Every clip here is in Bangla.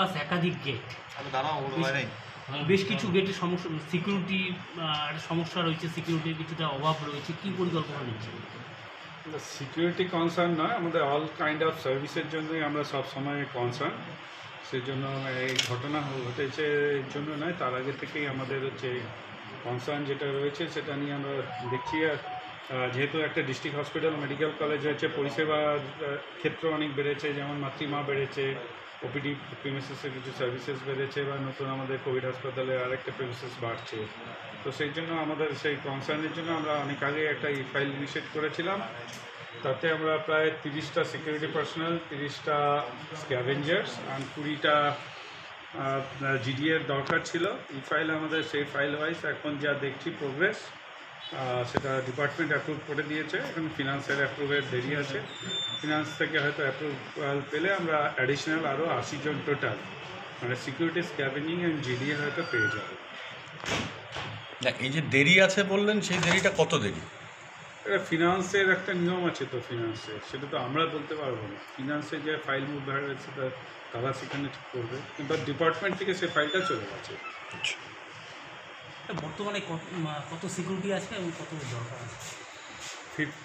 ক্যাম্পাস একাধিক গেট, বেশ কিছু গেটের সমস্যা, সিকিউরিটি সমস্যা রয়েছে, সিকিউরিটির কিছুটা অভাব রয়েছে, কী পরিকল্পনা নিচ্ছে? সিকিউরিটি কনসার্ন নয়, আমাদের অল কাইন্ড অফ সার্ভিসের জন্যই আমরা সব সময় কনসার্ন। সেই জন্য এই ঘটনা ঘটেছে এর জন্য নয়, তার আগে থেকেই আমাদের হচ্ছে কনসার্ন যেটা রয়েছে সেটা নিয়ে আমরা দেখছি। আর যেহেতু একটা ডিস্ট্রিক্ট হসপিটাল মেডিকেল কলেজ হয়েছে, পরিষেবার ক্ষেত্র অনেক বেড়েছে, যেমন মাতৃমা বেড়েছে, ওপিডি প্রিমিসেসের কিছু সার্ভিসেস বেড়েছে, বা নতুন আমাদের কোভিড হাসপাতালে আরেকটা প্রিমিসেস বাড়ছে। তো সেই জন্য আমাদের সেই কনসার্নের জন্য আমরা অনেক আগে একটা ই ফাইল ইনিশিয়েট করেছিলাম। তাতে আমরা প্রায় 30টা সিকিউরিটি পার্সোনাল, 30টা স্ক্যাভেঞ্জার্স আর 20টা জিডিএর দরকার ছিল। ই ফাইল আমাদের সেই ফাইল ওয়াইজ এখন যা দেখছি প্রোগ্রেস, সেটা ডিপার্টমেন্ট অ্যাপ্রুভ করে দিয়েছে। এখন ফিনান্সের অ্যাপ্রুভের দেরি আছে। ফিনান্স থেকে হয়তো অ্যাপ্রুভাল পেলে আমরা অ্যাডিশনাল আরও 80 জন টোটাল মানে সিকিউরিটি, স্ক্যাভেঞ্জিং অ্যান্ড জিডিএ হয়তো পেয়ে যাবে। না, এই যে দেরি আছে বললেন, সেই দেরিটা কত দেরি? এটা ফিনান্সের একটা নিয়ম আছে, তো ফিনান্সের সেটা তো আমরা বলতে পারবো না। ফিনান্সে যে ফাইল মুভ হয়ে সেটা তারা সেখানে ঠিক করবে, কিন্তু ডিপার্টমেন্ট থেকে সেই ফাইলটা চলে গেছে। বর্তমানে কত সিকিউরিটি আছে এবং কত দরকার আছে?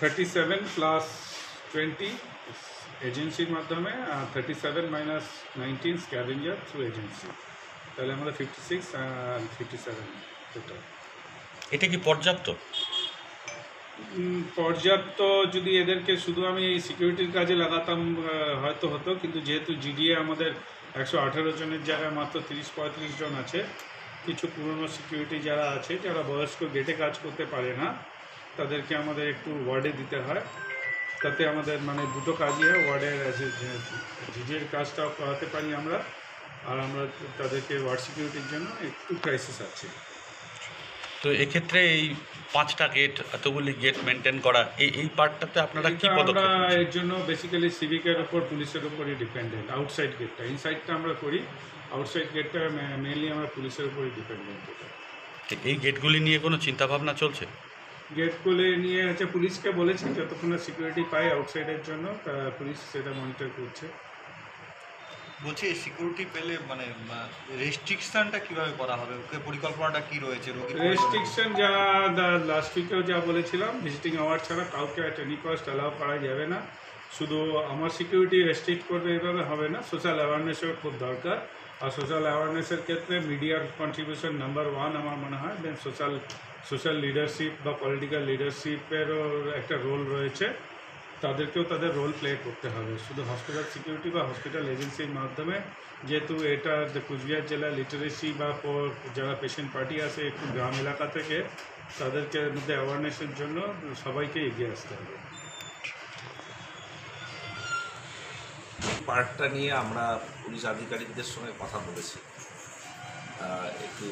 37 প্লাস 20 এজেন্সির মাধ্যমে, আর 37 মাইনাস 19 স্ক্যাভেঞ্জার থ্রু এজেন্সি, তাহলে আমাদের 56 আর 57 টোটাল। এটা কি পর্যাপ্ত? পর্যাপ্ত যদি এদেরকে শুধু আমি এই সিকিউরিটির কাজে লাগাতাম হয়তো হতো, কিন্তু যেহেতু জিডিএ আমাদের 118 জনের জায়গায় মাত্র 30-35 জন আছে, কিছু পুরনো সিকিউরিটি যারা আছে, যারা বয়স্ক, গেটে কাজ করতে পারে না, তাদেরকে আমাদের একটু ওয়ার্ডে দিতে হয়। তাতে আমাদের মানে দুটো কাজই হয়, ওয়ার্ডের জিডিএর কাজটাও করাতে পারি আমরা, আর আমরা তাদেরকে ওয়ার্ড সিকিউরিটির জন্য একটু ক্রাইসিস আছে। তো এক্ষেত্রে এই 5টা গেট, এতগুলি গেট মেনটেন করা, এই পার্টটাতে আপনারা কি পদক্ষেপ আমরা নিচ্ছেন? এর জন্য বেসিক্যালি সিভিকের ওপর, পুলিশের ওপরই ডিপেন্ডেন্ট। আউটসাইড গেটটা, ইনসাইডটা আমরা করি, আউটসাইড গেটটা মেনলি আমরা পুলিশের উপরই ডিপেন্ডেন্ট। এই গেটগুলি নিয়ে কোনো চিন্তাভাবনা চলছে? গেটগুলো নিয়ে হচ্ছে পুলিশকে বলেছি, যতক্ষণ না সিকিউরিটি পাই আউটসাইডের জন্য, পুলিশ সেটা মনিটর করছে। বলছি, এই সিকিউরিটি পেলে মানে রেস্ট্রিকশনটা কীভাবে করা হবে, ওকে পরিকল্পনাটা কী রয়েছে? রেস্ট্রিকশন যা লাস্ট উইকেও যা বলেছিলাম, ভিজিটিং আওয়ার ছাড়া কাউকে অ্যাট এনি কস্ট অ্যালাউ করা যাবে না। শুধু আমার সিকিউরিটি রেস্ট্রিক্ট করবে এভাবে হবে না, সোশ্যাল অ্যাওয়ারনেসের খুব দরকার। আর সোশ্যাল অ্যাওয়ারনেসের ক্ষেত্রে মিডিয়ার কন্ট্রিবিউশন নাম্বার 1 আমার মনে হয়। দেন সোশ্যাল লিডারশিপ বা পলিটিক্যাল লিডারশিপেরও একটা রোল রয়েছে, তাদেরকেও তাদের রোল প্লে করতে হবে। শুধু হসপিটাল সিকিউরিটি বা হসপিটাল এজেন্সির মাধ্যমে, যেহেতু এটা কুচবিহার জেলা লিটারেসি বা যারা পেশেন্ট পার্টি আছে একটু গ্রাম এলাকা থেকে, তাদেরকে মধ্যে অ্যাওয়ারনেসের জন্য সবাইকে এগিয়ে আসতে হবে। পার্টটা নিয়ে আমরা পুলিশ আধিকারিকদের সঙ্গে কথা বলেছি, একটু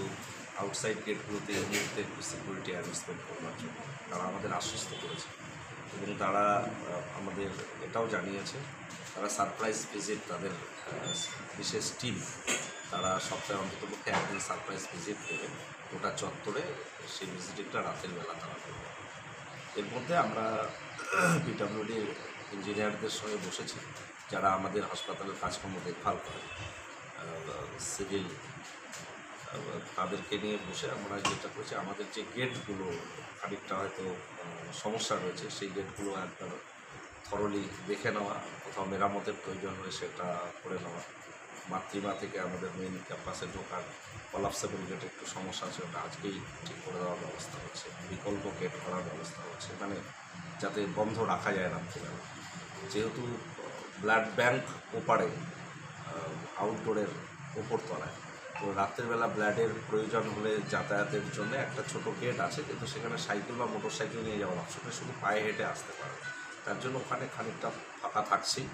আউটসাইড গেটগুলোতে এই মুহূর্তে একটু সিকিউরিটি অ্যারেঞ্জমেন্ট করবার জন্য তারা আমাদের আশ্বস্ত করেছে, এবং তারা আমাদের এটাও জানিয়েছে তারা সারপ্রাইজ ভিজিট, তাদের বিশেষ টিম, তারা সপ্তাহে অন্ততপক্ষে একদিন সারপ্রাইজ ভিজিট দেবে গোটা চত্বরে। সেই ভিজিটিংটা রাতের বেলা তারা করবে। এর মধ্যে আমরা পিডব্লিউডির ইঞ্জিনিয়ারদের সঙ্গে বসেছি, যারা আমাদের হাসপাতালের কাজকর্ম দেখভাল করে, সিভিল, তাদেরকে নিয়ে বসে আমরা যেটা করেছি, আমাদের যে গেটগুলো খানিকটা হয়তো সমস্যা রয়েছে, সেই গেটগুলো একবার থরলি দেখে নেওয়া, কোথাও মেরামতের প্রয়োজন হলে সেটা করে নেওয়া। মাতৃমা থেকে আমাদের মেন ক্যাম্পাসে ঢোকার কলাপসেবল গেট একটু সমস্যা আছে, ওটা আজকেই ঠিক করে দেওয়ার ব্যবস্থা হচ্ছে। বিকল্প গেট করার ব্যবস্থা হচ্ছে, মানে যাতে বন্ধ রাখা যায় রাত্রিবেলা। যেহেতু ব্লাড ব্যাংক ওপারে আউটডোরের ওপরতলায়, তো রাত্রিবেলা ব্লাডের প্রয়োজন হলে যাতায়াতের জন্য একটা ছোট গেট আছে, কিন্তু সেখানে সাইকেল বা মোটর সাইকেল নিয়ে যাওয়ার অপশন নেই, শুধু পায়ে হেঁটে আসতে পারে। তার জন্য ওখানে খানিকটা ফাঁকা থাকছেই,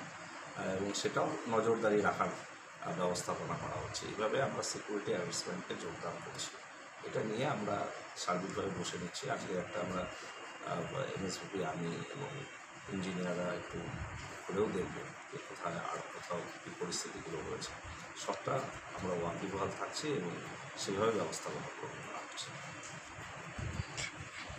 এবং সেটাও নজরদারি রাখার ব্যবস্থাপনা করা হচ্ছে। এইভাবে আমরা সিকিউরিটি অ্যারেঞ্জমেন্টে যোগদান করছি। এটা নিয়ে আমরা সার্বিকভাবে বসে নিচ্ছি। আজকে একটা আমরা এমএসভিপি, আমি এবং ইঞ্জিনিয়াররা একটু করেও দেখবেন যে কোথায় আর কোথাও কী পরিস্থিতিগুলো রয়েছে। সবটা আমরা ওয়াকিবহাল থাকছি এবং সেইভাবে ব্যবস্থাপনা করা হচ্ছে।